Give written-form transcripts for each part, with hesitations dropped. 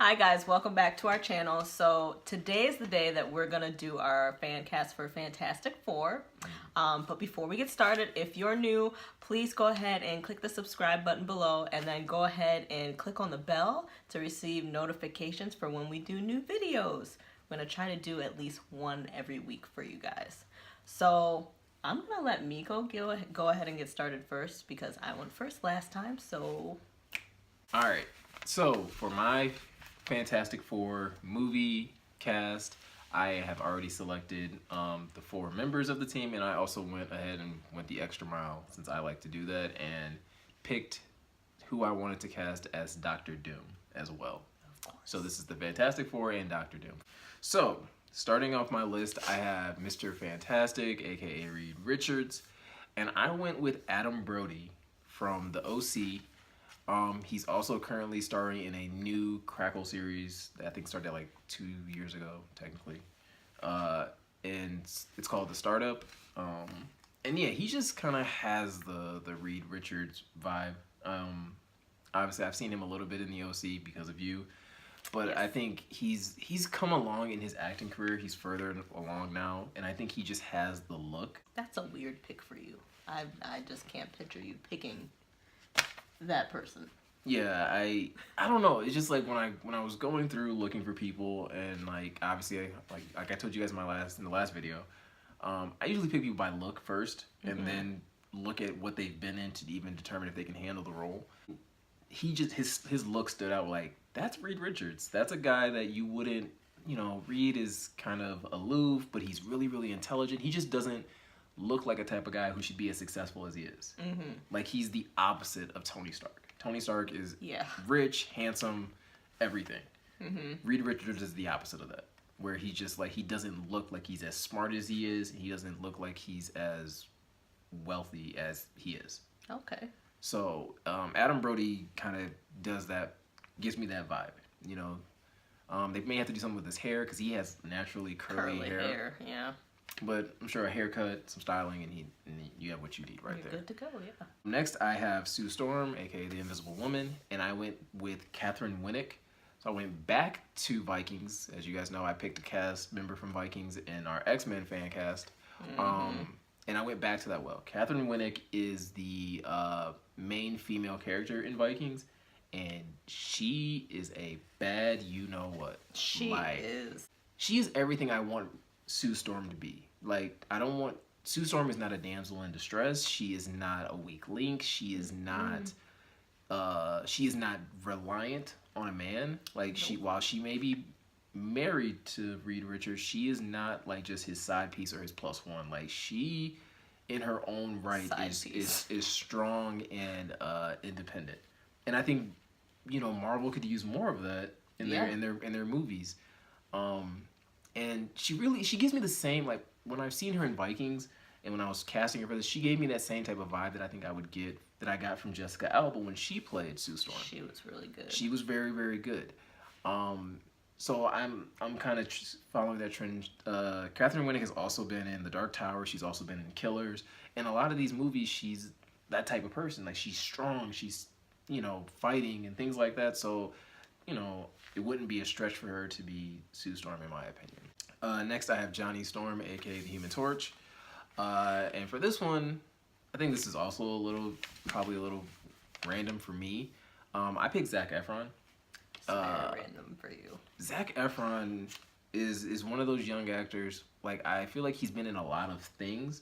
Hi guys, welcome back to our channel. So today is the day that we're gonna do our fan cast for Fantastic Four. But before we get started, if you're new, please go ahead and click the subscribe button below and then go ahead and click on the bell to receive notifications for when we do new videos. I'm gonna try to do at least one every week for you guys. So I'm gonna let Miko go ahead and get started first because I went first last time, so. All right, so for my Fantastic Four movie cast, I have already selected the 4 members of the team, and I also went ahead and went the extra mile since I like to do that and picked who I wanted to cast as Dr. Doom as well. So this is the Fantastic Four and Dr. Doom. So starting off my list, I have Mr. Fantastic, aka Reed Richards, and I went with Adam Brody from the OC. He's also currently starring in a new Crackle series that I think started like 2 years ago, technically. And it's called The Startup. And yeah, he just kind of has the Reed Richards vibe. Obviously, I've seen him a little bit in the OC because of you. But yes. I think he's come along in his acting career. He's further along now. And I think he just has the look. That's a weird pick for you. I just can't picture you picking that person. Yeah, I don't know. It's just like when I was going through looking for people, and like obviously like I told you guys in the last video, I usually pick people by look first, and then look at what they've been in to even determine if they can handle the role. He just his look stood out. Like, that's Reed Richards. That's a guy that you wouldn't, Reed is kind of aloof, but he's really, really intelligent. He just doesn't look like a type of guy who should be as successful as he is. Like, he's the opposite of Tony Stark. Tony Stark is rich, handsome, everything. Reed Richards is the opposite of that, where he just he doesn't look like he's as smart as he is, and he doesn't look like he's as wealthy as he is. Okay. So Adam Brody kind of does that, gives me that vibe. They may have to do something with his hair because he has naturally curly hair. Yeah. But I'm sure a haircut, some styling, and you have what you need right there. You're good to go, yeah. Next, I have Sue Storm, aka the Invisible Woman, and I went with Catherine Winnick. So I went back to Vikings. As you guys know, I picked a cast member from Vikings in our X-Men fan cast. And I went back to that well. Catherine Winnick is the main female character in Vikings, and she is a bad you-know-what. She is. She is everything I want Sue Storm to be. Like, Sue Storm is not a damsel in distress. She is not a weak link. She is not reliant on a man. Like, while she may be married to Reed Richards, she is not like just his side piece or his plus one. Like, she in her own right is strong and independent. And I think, Marvel could use more of that in their movies. And she gives me the same, like, when I've seen her in Vikings and when I was casting her for this, she gave me that same type of vibe that I think I would get, that I got from Jessica Alba when she played Sue Storm. She was really good. She was very, very good. So I'm kind of following that trend. Catherine Winnick has also been in The Dark Tower. She's also been in Killers. And a lot of these movies, she's that type of person. Like, she's strong. She's, fighting and things like that. So, it wouldn't be a stretch for her to be Sue Storm, in my opinion. Next, I have Johnny Storm, aka the Human Torch. And for this one, I think this is also probably a little random for me. I picked Zac Efron. It's very random for you. Zac Efron is one of those young actors. Like, I feel like he's been in a lot of things,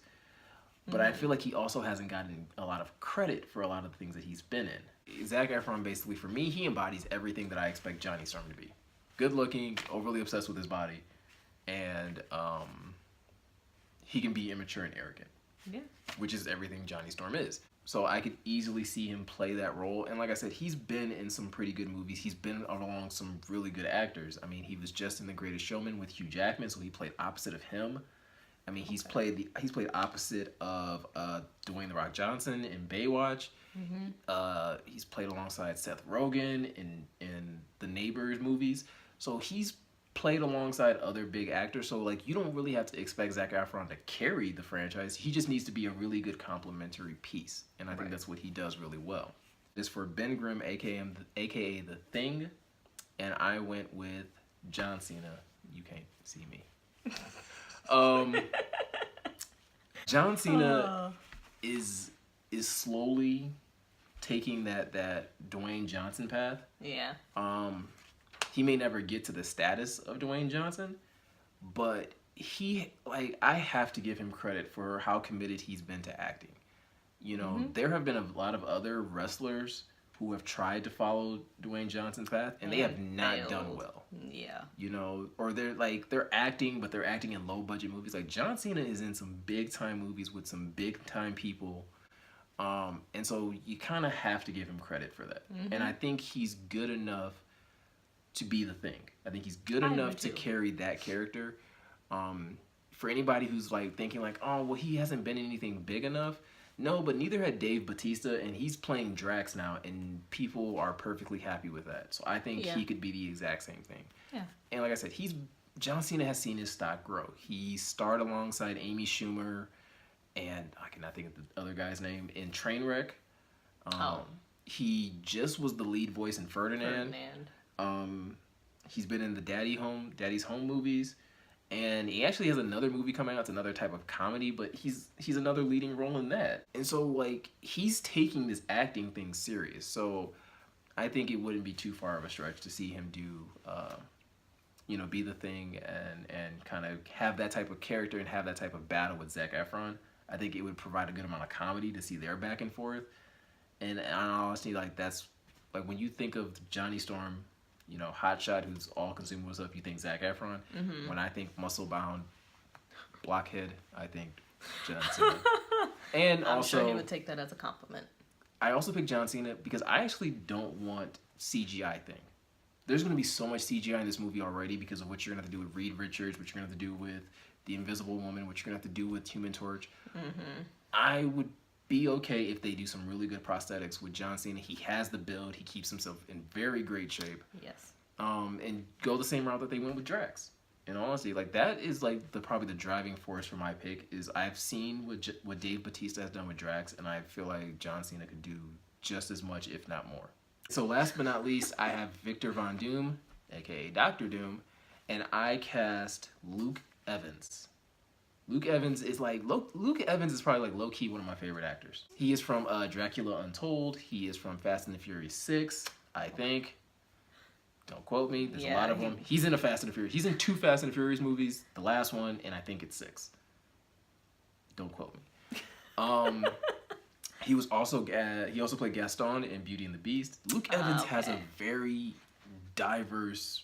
but I feel like he also hasn't gotten a lot of credit for a lot of the things that he's been in. Zac Efron, basically, for me, he embodies everything that I expect Johnny Storm to be. Good looking, overly obsessed with his body, and he can be immature and arrogant. Yeah. Which is everything Johnny Storm is. So I could easily see him play that role. And like I said, he's been in some pretty good movies. He's been along some really good actors. I mean, he was just in The Greatest Showman with Hugh Jackman, so he played opposite of him. I mean, he's played opposite of Dwayne "The Rock" Johnson in Baywatch. He's played alongside Seth Rogen in the Neighbors movies. So he's played alongside other big actors. So, like, you don't really have to expect Zac Efron to carry the franchise. He just needs to be a really good complementary piece. And I think that's what he does really well. This for Ben Grimm, aka The Thing. and I went with John Cena. You can't see me. John Cena is slowly taking that Dwayne Johnson path. Yeah. He may never get to the status of Dwayne Johnson, but I have to give him credit for how committed he's been to acting. You know, there have been a lot of other wrestlers who have tried to follow Dwayne Johnson's path, and they have not failed. done well. Yeah. You know, or they're acting, but they're acting in low budget movies. Like John Cena is in some big time movies with some big time people. And so you kind of have to give him credit for that. And I think he's good enough to be the Thing. I think he's good enough to carry that character. For anybody who's like thinking like, oh, well, he hasn't been in anything big enough. No, but neither had Dave Bautista, and he's playing Drax now, and people are perfectly happy with that. So I think he could be the exact same thing. Yeah. And like I said, John Cena has seen his stock grow. He starred alongside Amy Schumer, and I cannot think of the other guy's name, in Trainwreck. He just was the lead voice in Ferdinand. He's been in the Daddy's Home movies. And he actually has another movie coming out. It's another type of comedy, but he's another leading role in that. And so, like, he's taking this acting thing serious. So I think it wouldn't be too far of a stretch to see him do, be the Thing and kind of have that type of character and have that type of battle with Zac Efron. I think it would provide a good amount of comedy to see their back and forth. And honestly, like, that's, like, when you think of Johnny Storm, you know, hotshot who's all consuming with stuff, you think Zac Efron. When I think muscle-bound blockhead, I think John Cena. And I'm also, sure he would take that as a compliment. I also picked John Cena because I actually don't want CGI thing. There's going to be so much CGI in this movie already because of what you're going to have to do with Reed Richards, what you're going to have to do with The Invisible Woman, what you're going to have to do with Human Torch. I would be okay if they do some really good prosthetics with John Cena. He has the build. He keeps himself in very great shape. Yes. And go the same route that they went with Drax. And honestly, like, that is like probably the driving force for my pick. Is I've seen what Dave Bautista has done with Drax, and I feel like John Cena could do just as much, if not more. So last but not least, I have Victor Von Doom, aka Dr. Doom, and I cast Luke Evans. Luke Evans is probably like low key one of my favorite actors. He is from Dracula Untold. He is from Fast and the Furious 6, I think. Don't quote me. There's a lot of them. He's in a Fast and the Furious. He's in 2 Fast and the Furious movies. The last one, and I think it's 6. Don't quote me. He also played Gaston in Beauty and the Beast. Luke Evans has a very diverse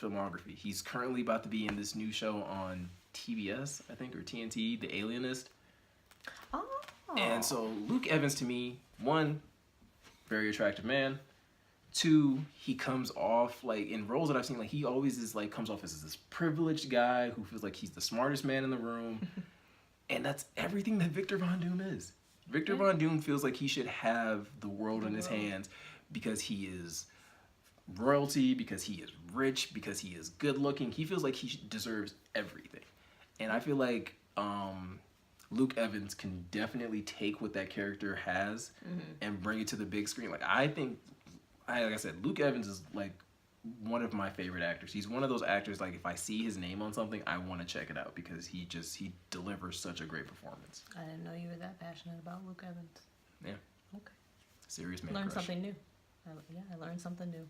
filmography. He's currently about to be in this new show on TBS, I think, or TNT, The Alienist. Oh. And so Luke Evans, to me, 1, very attractive man. 2, he comes off, like, in roles that I've seen, like, he always is, like, comes off as this privileged guy who feels like he's the smartest man in the room. And that's everything that Victor Von Doom is. Victor Von Doom feels like he should have the world in his hands because he is royalty, because he is rich, because he is good looking. He feels like he deserves everything. And I feel like Luke Evans can definitely take what that character has and bring it to the big screen. Like, I think, like I said, Luke Evans is like one of my favorite actors. He's one of those actors, like, if I see his name on something, I want to check it out because he delivers such a great performance. I didn't know you were that passionate about Luke Evans. Yeah. Okay. Serious man Learned crush. something new. I learned something new.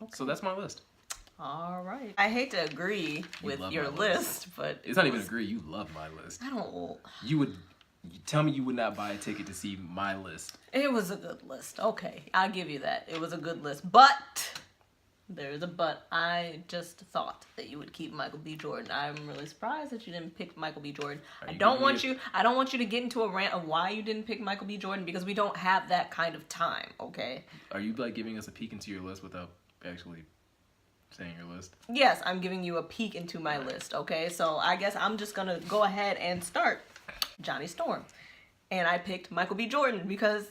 Okay. So that's my list. All right. I hate to agree with your list, but it's not even agree. You love my list. I don't. You tell me you would not buy a ticket to see my list. It was a good list. Okay, I'll give you that. It was a good list, but there's a but. I just thought that you would keep Michael B. Jordan. I'm really surprised that you didn't pick Michael B. Jordan. I don't want you to get into a rant of why you didn't pick Michael B. Jordan because we don't have that kind of time. Okay. Are you like giving us a peek into your list without actually saying your list? Yes, I'm giving you a peek into my list, okay? So I guess I'm just going to go ahead and start Johnny Storm. And I picked Michael B. Jordan because,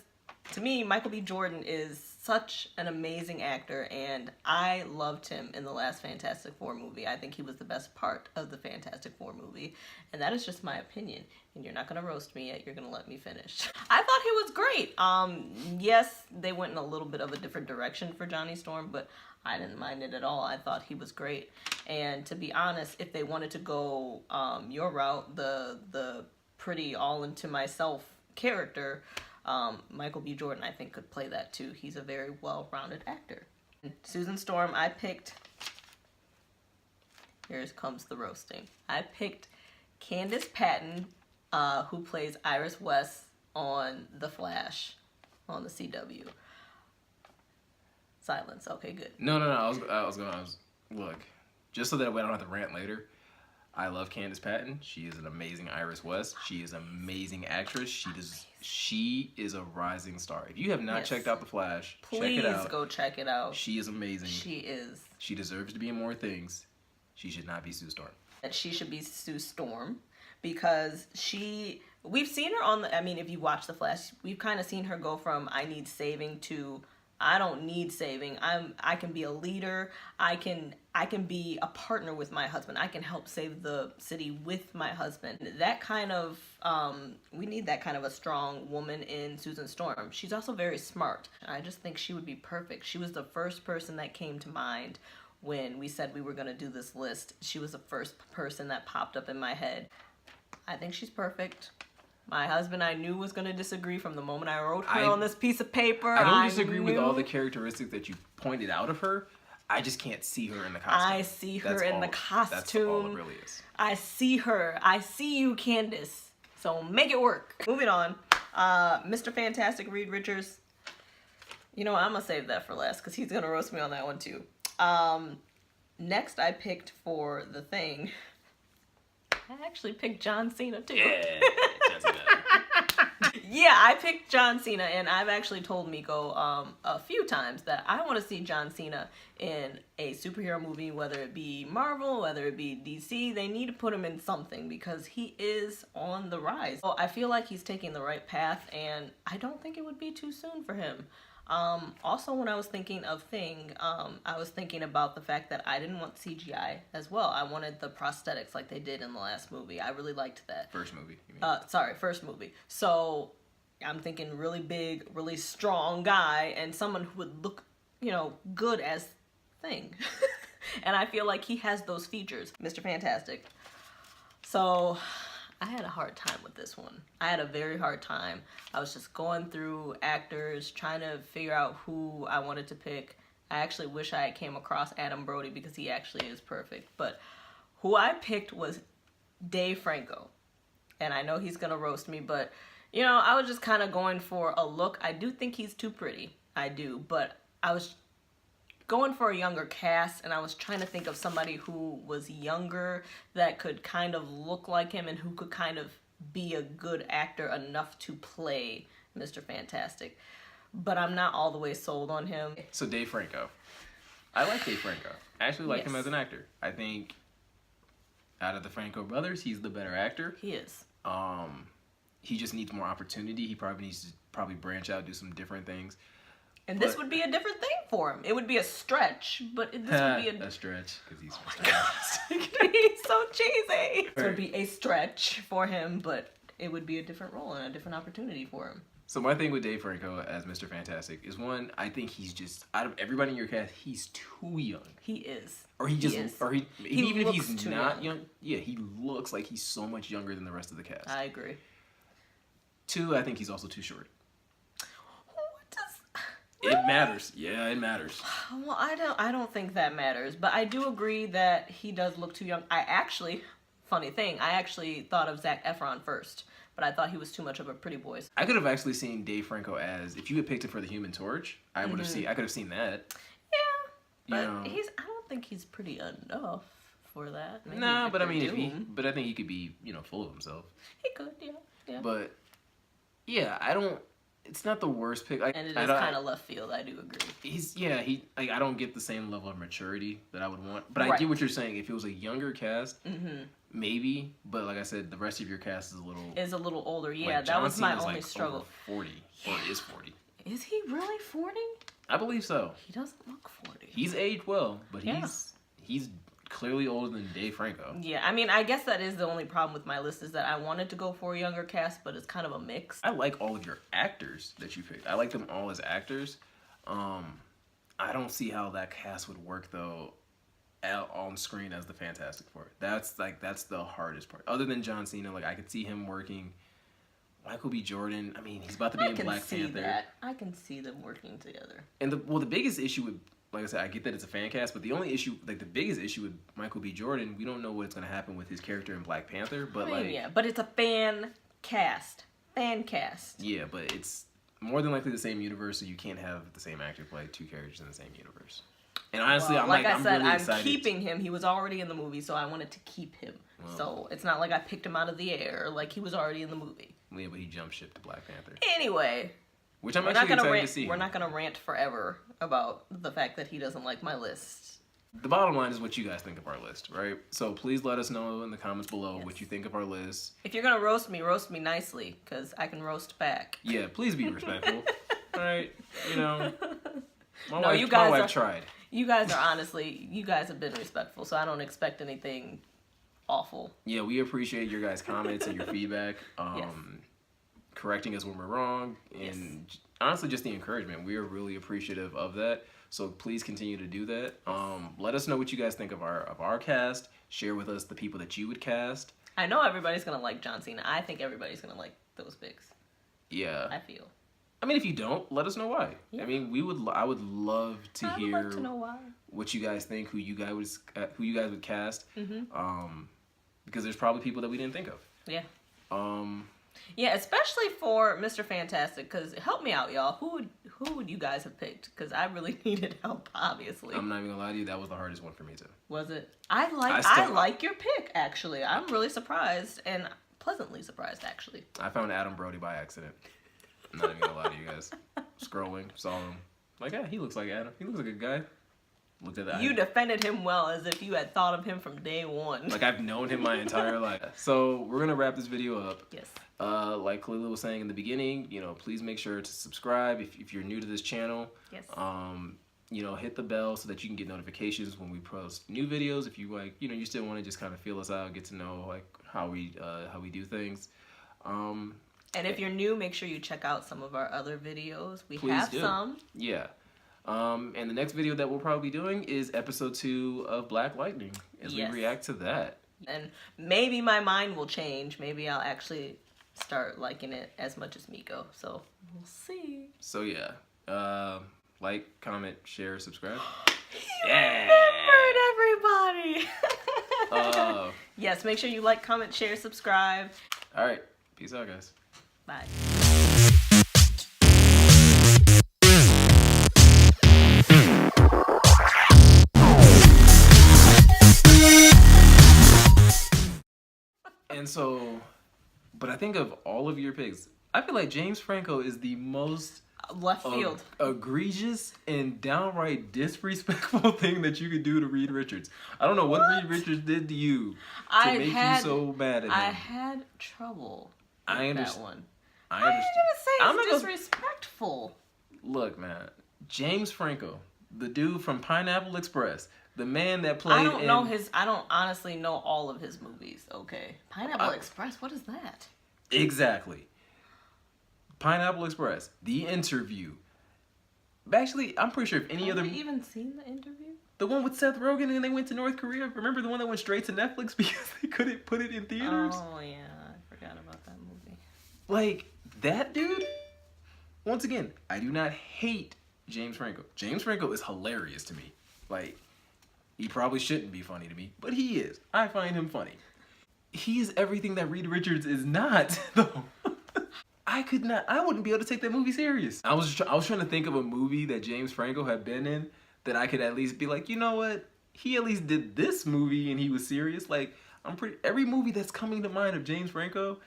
to me, Michael B. Jordan is such an amazing actor, and I loved him in the last Fantastic Four movie. I think he was the best part of the Fantastic Four movie, and that is just my opinion. And you're not going to roast me yet. You're going to let me finish. I thought he was great. Yes, they went in a little bit of a different direction for Johnny Storm, but I didn't mind it at all. I thought he was great. And to be honest, if they wanted to go your route, the pretty all into myself character, Michael B. Jordan, I think, could play that too. He's a very well-rounded actor. Susan Storm, I picked... Here comes the roasting. I picked Candace Patton, who plays Iris West on The Flash on the CW. Silence. Okay, good. No. Look, just so that we don't have to rant later. I love Candace Patton. She is an amazing Iris West. She is an amazing actress. She is a rising star. If you have not checked out The Flash, check it out. Please go check it out. She is amazing. She is. She deserves to be in more things. She should not be Sue Storm. That she should be Sue Storm because we've seen her on if you watch The Flash, we've kind of seen her go from I need saving to I don't need saving. I can be a leader. I can be a partner with my husband. I can help save the city with my husband. That kind of we need that kind of a strong woman in Susan Storm. She's also very smart. I just think she would be perfect. She was the first person that came to mind when we said we were going to do this list. She was the first person that popped up in my head. I think she's perfect. My husband, I knew, was going to disagree from the moment I wrote her on this piece of paper. I don't disagree with all the characteristics that you pointed out of her. I just can't see her in the costume. I see her in the costume. That's all it really is. I see her. I see you, Candace. So make it work. Moving on. Mr. Fantastic, Reed Richards. You know what? I'm going to save that for last because he's going to roast me on that one too. Next, I picked for The Thing. I actually picked John Cena too. Yeah, John Cena. Yeah, I picked John Cena, and I've actually told Miko a few times that I want to see John Cena in a superhero movie, whether it be Marvel, whether it be DC. They need to put him in something because he is on the rise. So I feel like he's taking the right path, and I don't think it would be too soon for him. Also, when I was thinking of Thing, I was thinking about the fact that I didn't want CGI as well. I wanted the prosthetics like they did in the last movie. I really liked that. First movie, you mean? First movie. So I'm thinking really big, really strong guy and someone who would look, good as Thing. And I feel like he has those features. Mr. Fantastic. So I had a hard time with this one. I had a very hard time. I was just going through actors, trying to figure out who I wanted to pick. I actually wish I had came across Adam Brody because he actually is perfect. But who I picked was Dave Franco. And I know he's going to roast me, but, I was just kind of going for a look. I do think he's too pretty. I do. But I was going for a younger cast, and I was trying to think of somebody who was younger that could kind of look like him and who could kind of be a good actor enough to play Mr. Fantastic. But I'm not all the way sold on him. So Dave Franco. I like Dave Franco. I actually like him as an actor. I think out of the Franco brothers, he's the better actor. He is. He just needs more opportunity. He probably needs to branch out, do some different things. And this would be a different thing for him. It would be a stretch, but this would be a stretch because he's he's so cheesy. It would be a stretch for him, but it would be a different role and a different opportunity for him. So my thing with Dave Franco as Mr. Fantastic is one, I think he's just out of everybody in your cast, he's too young. He is. Or even if he's not young. Yeah, he looks like he's so much younger than the rest of the cast. I agree. 2, I think he's also too short. It matters. Yeah, it matters. Well, I don't think that matters, but I do agree that he does look too young. I actually thought of Zac Efron first, but I thought he was too much of a pretty boy. I could have actually seen Dave Franco as, if you had picked him for the Human Torch, I could have seen that. Yeah, but I don't think he's pretty enough for that. Maybe but I mean, I think he could be, full of himself. He could, yeah. But yeah, it's not the worst pick. And it is kind of left field. I do agree. I don't get the same level of maturity that I would want. But I get what you're saying. If it was a younger cast, maybe. But like I said, the rest of your cast is a little older. Yeah, that was my only struggle. Over 40, or is 40. Is he really 40? I believe so. He doesn't look 40. He's aged well, but he's clearly older than Dave Franco. Yeah, I mean, I guess that is the only problem with my list is that I wanted to go for a younger cast, but it's kind of a mix. I like all of your actors that you picked. I like them all as actors. I'm I don't see how that cast would work though on screen as the Fantastic Four. That's the hardest part. Other than John Cena, like I could see him working. Michael B. Jordan. I mean, he's about to be in Black Panther. I can see them working together. And the biggest issue with, like I said, I get that it's a fan cast, but the only issue, like the biggest issue with Michael B. Jordan, we don't know what's going to happen with his character in Black Panther. But but it's a fan cast. Fan cast. Yeah, but it's more than likely the same universe, so you can't have the same actor play two characters in the same universe. And honestly, I'm really excited. I'm keeping him. He was already in the movie, so I wanted to keep him. Well, so it's not like I picked him out of the air. Like he was already in the movie. Yeah, but he jumped ship to Black Panther. Anyway. Which I'm actually excited to see. We're not going to rant forever about the fact that he doesn't like my list. The bottom line is what you guys think of our list, right? So please let us know in the comments below what you think of our list. If you're going to roast me nicely, because I can roast back. Yeah, please be respectful. All right? You know, my wife tried. You guys have been respectful, so I don't expect anything awful. Yeah, we appreciate your guys' comments and your feedback. Correcting us when we're wrong, and honestly, just the encouragement. We are really appreciative of that. So please continue to do that. Let us know what you guys think of our cast. Share with us the people that you would cast. I know everybody's gonna like John Cena. I think everybody's gonna like those picks. Yeah. I feel. I mean, if you don't, let us know why. Yeah. I mean, I would love to hear. I'd like to know why. What you guys think, who you guys would cast. Mm-hmm. Because there's probably people that we didn't think of. Yeah. Yeah, especially for Mr. Fantastic, because help me out, y'all. Who would you guys have picked? Because I really needed help, obviously. I'm not even gonna lie to you, that was the hardest one for me too. Was it? I like your pick, actually. I'm really surprised, and pleasantly surprised, actually. I found Adam Brody by accident. I'm not even gonna lie to you guys. Scrolling, saw him. Like, yeah, he looks like Adam. He looks like a good guy. Looked at that. You defended him well, as if you had thought of him from day one. Like I've known him my entire life. So we're gonna wrap this video up. Yes. Like Kalila was saying in the beginning, please make sure to subscribe if you're new to this channel. Yes. Hit the bell so that you can get notifications when we post new videos. If you you still want to just kind of feel us out, get to know like how we do things. And if you're new, make sure you check out some of our other videos. We have some. Yeah. And the next video that we'll probably be doing is episode 2 of Black Lightning as we react to that. And maybe my mind will change. Maybe I'll actually start liking it as much as Miko. So we'll see. So yeah, like, comment, share, subscribe. Yeah. Remembered everybody. Yes, make sure you like, comment, share, subscribe. All right, peace out, guys. Bye. And so, but I think of all of your picks, I feel like James Franco is the most left field egregious and downright disrespectful thing that you could do to Reed Richards. I don't know what Reed Richards did to you to make you so mad at him. I had trouble with that one. I understand. I'm not gonna say it's disrespectful. Look, man, James Franco, the dude from Pineapple Express. The man that played I don't honestly know all of his movies, okay? Pineapple Express, what is that? Exactly. Pineapple Express, The Interview. Actually, I'm pretty sure if any other... Have you even seen The Interview? The one with Seth Rogen and they went to North Korea? Remember the one that went straight to Netflix because they couldn't put it in theaters? Oh, yeah. I forgot about that movie. Like, that dude? Once again, I do not hate James Franco. James Franco is hilarious to me. Like... He probably shouldn't be funny to me, but he is. I find him funny. He is everything that Reed Richards is not, though. I wouldn't be able to take that movie serious. I was trying to think of a movie that James Franco had been in that I could at least be like, you know what? He at least did this movie and he was serious. Like, every movie that's coming to mind of James Franco,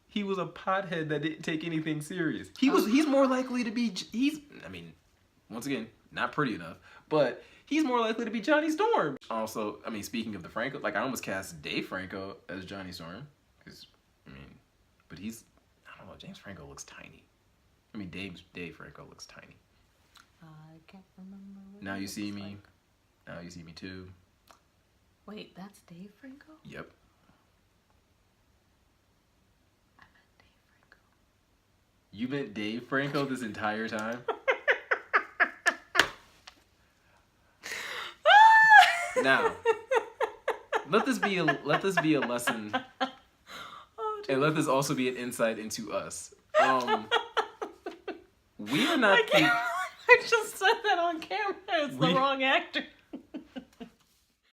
he was a pothead that didn't take anything serious. He's more likely to be, once again, not pretty enough, but he's more likely to be Johnny Storm. Also, speaking of the Franco, like I almost cast Dave Franco as Johnny Storm. But I don't know, James Franco looks tiny. Dave Franco looks tiny. I can't remember. Now you see me. Like. Now you see me too. Wait, that's Dave Franco? Yep. I meant Dave Franco. You meant Dave Franco this entire time? Now, let this be a lesson, and let this also be an insight into us. We are not. I just said that on camera. It's the wrong actor.